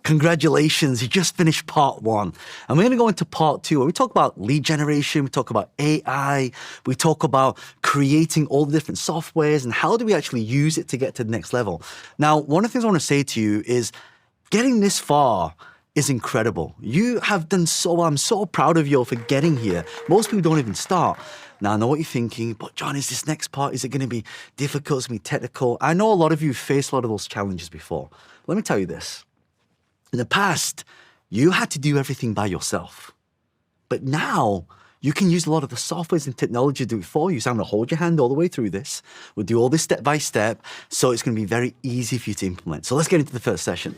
Congratulations, you just finished part one. And we're going to go into part two, where we talk about lead generation, we talk about AI, we talk about creating all the different softwares and how do we actually use it to get to the next level. Now, one of the things I want to say to you is getting this far is incredible. You have done so well. I'm so proud of you for getting here. Most people don't even start. Now, I know what you're thinking, but John, is this next part, is it going to be difficult? Is it going to be technical? I know a lot of you faced a lot of those challenges before. Let me tell you this. In the past, you had to do everything by yourself. But now, you can use a lot of the softwares and technology to do it for you. So I'm going to hold your hand all the way through this. We'll do all this step by step, so it's going to be very easy for you to implement. So let's get into the first session.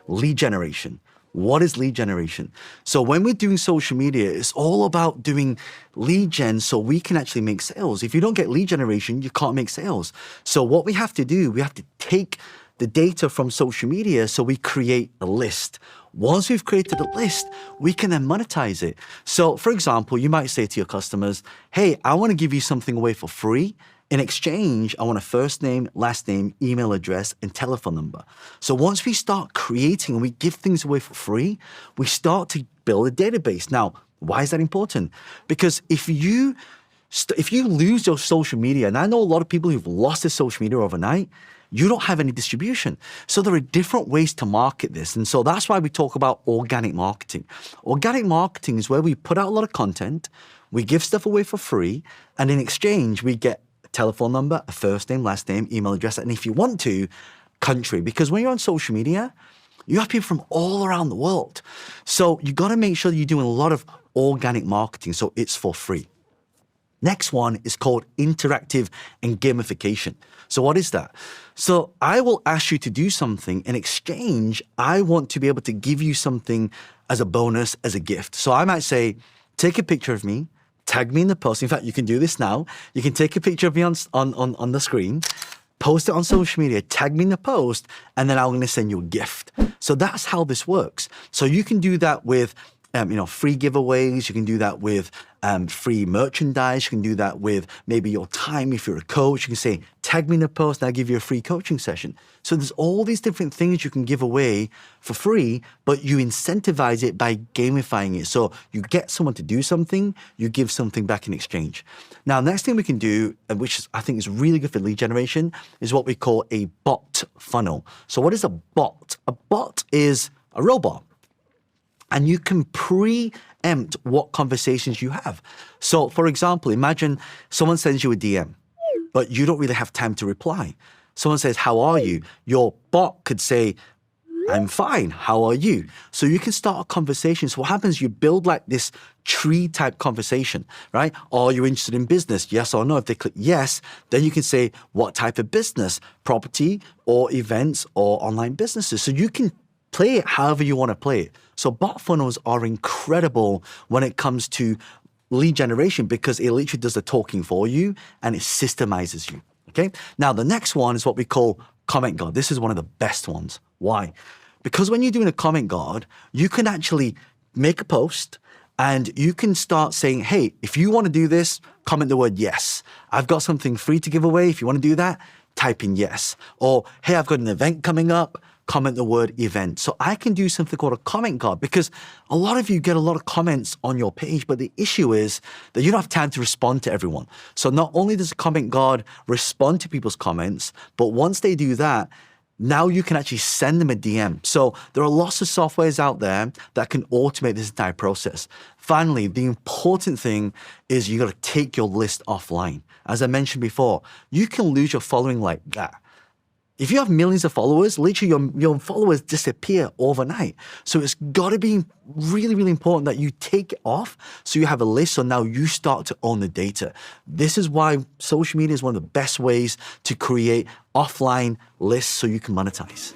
Lead generation. What is lead generation? So when we're doing social media, it's all about doing lead gen so we can actually make sales. If you don't get lead generation, you can't make sales. So what we have to do, we have to take the data from social media so we create a list. Once we've created a list, we can then monetize it. So for example, you might say to your customers, hey, I want to give you something away for free. In exchange, I want a first name, last name, email address, and telephone number. So once we start creating and we give things away for free, we start to build a database. Now, why is that important? Because if you lose your social media, and I know a lot of people who've lost their social media overnight, you don't have any distribution. So there are different ways to market this. And so that's why we talk about organic marketing. Organic marketing is where we put out a lot of content, we give stuff away for free, and in exchange, we get telephone number, a first name, last name, email address, and if you want to, country. Because when you're on social media, you have people from all around the world. So you got to make sure you're doing a lot of organic marketing so it's for free. Next one is called interactive and gamification. So what is that? So I will ask you to do something. In exchange, I want to be able to give you something as a bonus, as a gift. So I might say, take a picture of me, tag me in the post. In fact, you can do this now. You can take a picture of me on the screen, post it on social media, tag me in the post, and then I'm going to send you a gift. So that's how this works. So you can do that with free giveaways. You can do that with free merchandise. You can do that with maybe your time. If you're a coach, you can say, tag me in the post and I'll give you a free coaching session. So there's all these different things you can give away for free, but you incentivize it by gamifying it. So you get someone to do something, you give something back in exchange. Now, next thing we can do, which I think is really good for lead generation, is what we call a bot funnel. So what is a bot? A bot is a robot. And you can preempt what conversations you have. So for example, imagine someone sends you a DM, but you don't really have time to reply. Someone says, how are you? Your bot could say, I'm fine, how are you? So you can start a conversation. So what happens, you build like this tree type conversation, right? Are you interested in business? Yes or no? If they click yes, then you can say, what type of business? Property or events or online businesses. So you can play it however you want to play it. So bot funnels are incredible when it comes to lead generation because it literally does the talking for you and it systemizes you, okay? Now, the next one is what we call comment guard. This is one of the best ones. Why? Because when you're doing a comment guard, you can actually make a post and you can start saying, hey, if you want to do this, comment the word yes. I've got something free to give away. If you want to do that, type in yes. Or, hey, I've got an event coming up. Comment the word event. So I can do something called a comment guard because a lot of you get a lot of comments on your page, but the issue is that you don't have time to respond to everyone. So not only does a comment guard respond to people's comments, but once they do that, now you can actually send them a DM. So there are lots of softwares out there that can automate this entire process. Finally, the important thing is you got to take your list offline. As I mentioned before, you can lose your following like that. If you have millions of followers, literally your followers disappear overnight. So it's got to be really, really important that you take it off so you have a list so now you start to own the data. This is why social media is one of the best ways to create offline lists so you can monetize.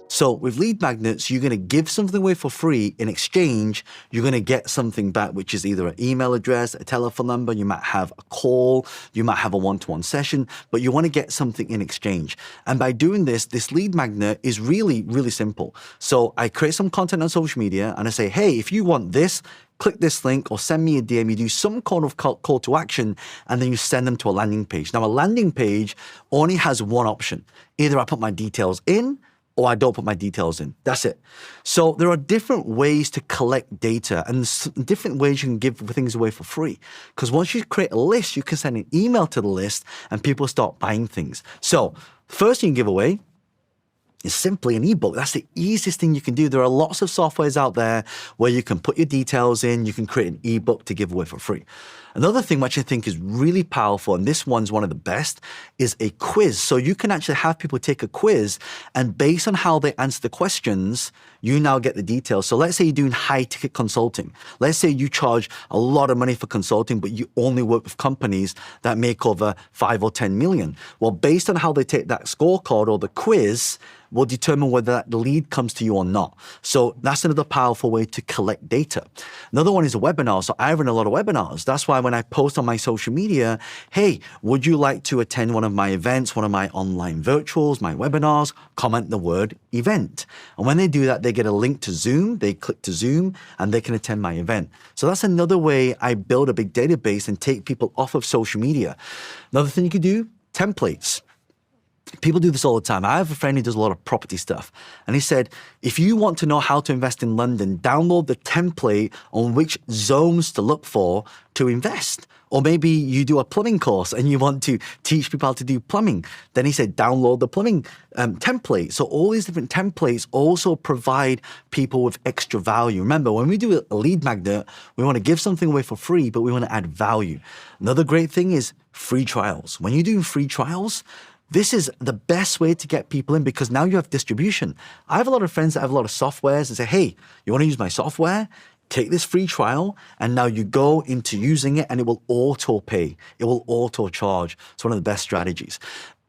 So with lead magnets, you're going to give something away for free. In exchange, you're going to get something back, which is either an email address, a telephone number, you might have a call, you might have a one-to-one session, but you want to get something in exchange. And by doing this, this lead magnet is really, really simple. So I create some content on social media and I say, hey, if you want this, click this link or send me a DM, you do some kind of call to action, and then you send them to a landing page. Now, a landing page only has one option. Either I put my details in or I don't put my details in. That's it. So there are different ways to collect data and different ways you can give things away for free. Because once you create a list, you can send an email to the list and people start buying things. So first you can give away is simply an ebook. That's the easiest thing you can do. There are lots of softwares out there where you can put your details in, you can create an ebook to give away for free. Another thing which I think is really powerful, and this one's one of the best, is a quiz. So you can actually have people take a quiz, and based on how they answer the questions, you now get the details. So let's say you're doing high ticket consulting. Let's say you charge a lot of money for consulting, but you only work with companies that make over 5 or 10 million. Well, based on how they take that scorecard or the quiz, will determine whether that lead comes to you or not. So that's another powerful way to collect data. Another one is a webinar. So I run a lot of webinars. That's why when I post on my social media, hey, would you like to attend one of my events, one of my online virtuals, my webinars? Comment the word event. And when they do that, they get a link to Zoom, they click to Zoom, and they can attend my event. So that's another way I build a big database and take people off of social media. Another thing you could do, templates. People do this all the time. I have a friend who does a lot of property stuff. And he said, if you want to know how to invest in London, download the template on which zones to look for to invest. Or maybe you do a plumbing course and you want to teach people how to do plumbing. Then he said, download the plumbing template. So all these different templates also provide people with extra value. Remember, when we do a lead magnet, we want to give something away for free, but we want to add value. Another great thing is free trials. When you're doing free trials, this is the best way to get people in because now you have distribution. I have a lot of friends that have a lot of softwares and say, hey, you want to use my software? Take this free trial and now you go into using it and it will auto pay. It will auto charge. It's one of the best strategies.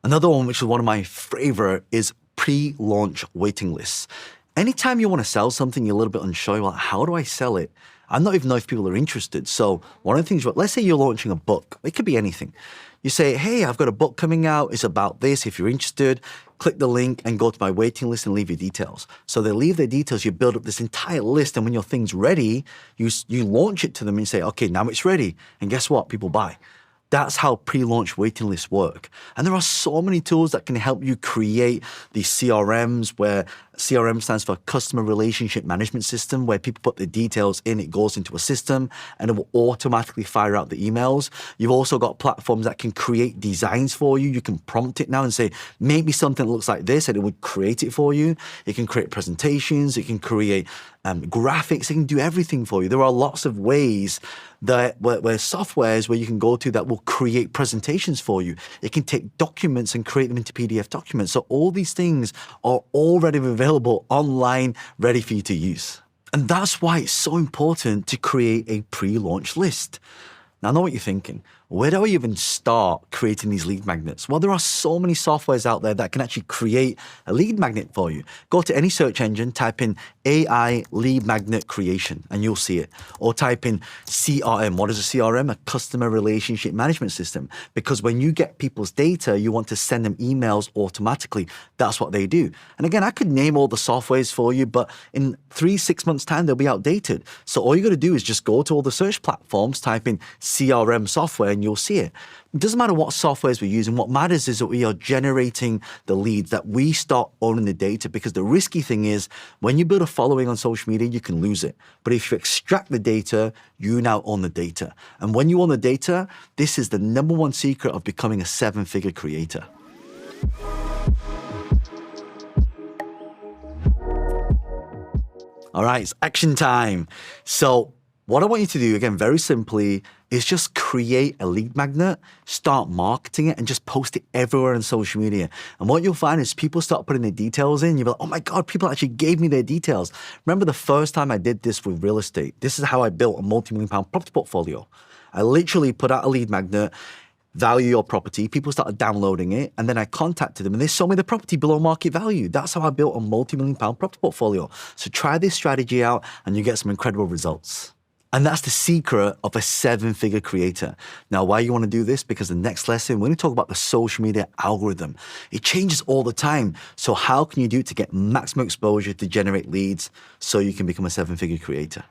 Another one, which is one of my favorite, is pre-launch waiting lists. Anytime you want to sell something, you're a little bit unsure, well, how do I sell it? I don't even know if people are interested. So one of the things, let's say you're launching a book. It could be anything. You say, hey, I've got a book coming out. It's about this. If you're interested, click the link and go to my waiting list and leave your details. So they leave their details. You build up this entire list. And when your thing's ready, you launch it to them and say, okay, now it's ready. And guess what? People buy. That's how pre-launch waiting lists work. And there are so many tools that can help you create these CRMs, where CRM stands for Customer Relationship Management System, where people put their details in, it goes into a system, and it will automatically fire out the emails. You've also got platforms that can create designs for you. You can prompt it now and say, maybe something that looks like this, and it would create it for you. It can create presentations. It can create graphics. It can do everything for you. There are lots of ways that where softwares where you can go to that will create presentations for you. It can take documents and create them into PDF documents. So all these things are already available online, ready for you to use. And that's why it's so important to create a pre-launch list. Now, I know what you're thinking. Where do I even start creating these lead magnets? Well, there are so many softwares out there that can actually create a lead magnet for you. Go to any search engine, type in AI lead magnet creation, and you'll see it. Or type in CRM. What is a CRM? A customer relationship management system. Because when you get people's data, you want to send them emails automatically. That's what they do. And again, I could name all the softwares for you, but in 3-6 months' time, they'll be outdated. So all you got to do is just go to all the search platforms, type in CRM software, and you'll see it. It doesn't matter what softwares we're using. What matters is that we are generating the leads, that we start owning the data, because the risky thing is when you build a following on social media, you can lose it. But if you extract the data, you now own the data. And when you own the data, this is the number one secret of becoming a 7-figure creator. All right, it's action time. So what I want you to do, again, very simply, is just create a lead magnet, start marketing it, and just post it everywhere on social media. And what you'll find is people start putting their details in. You'll be like, oh my God, people actually gave me their details. Remember the first time I did this with real estate? This is how I built a multi-million-pound property portfolio. I literally put out a lead magnet, value your property. People started downloading it, and then I contacted them and they sold me the property below market value. That's how I built a multi-million-pound property portfolio. So try this strategy out and you get some incredible results. And that's the secret of a 7-figure creator. Now, why you want to do this? Because the next lesson, we're going to talk about the social media algorithm. It changes all the time. So how can you do it to get maximum exposure to generate leads so you can become a 7-figure creator?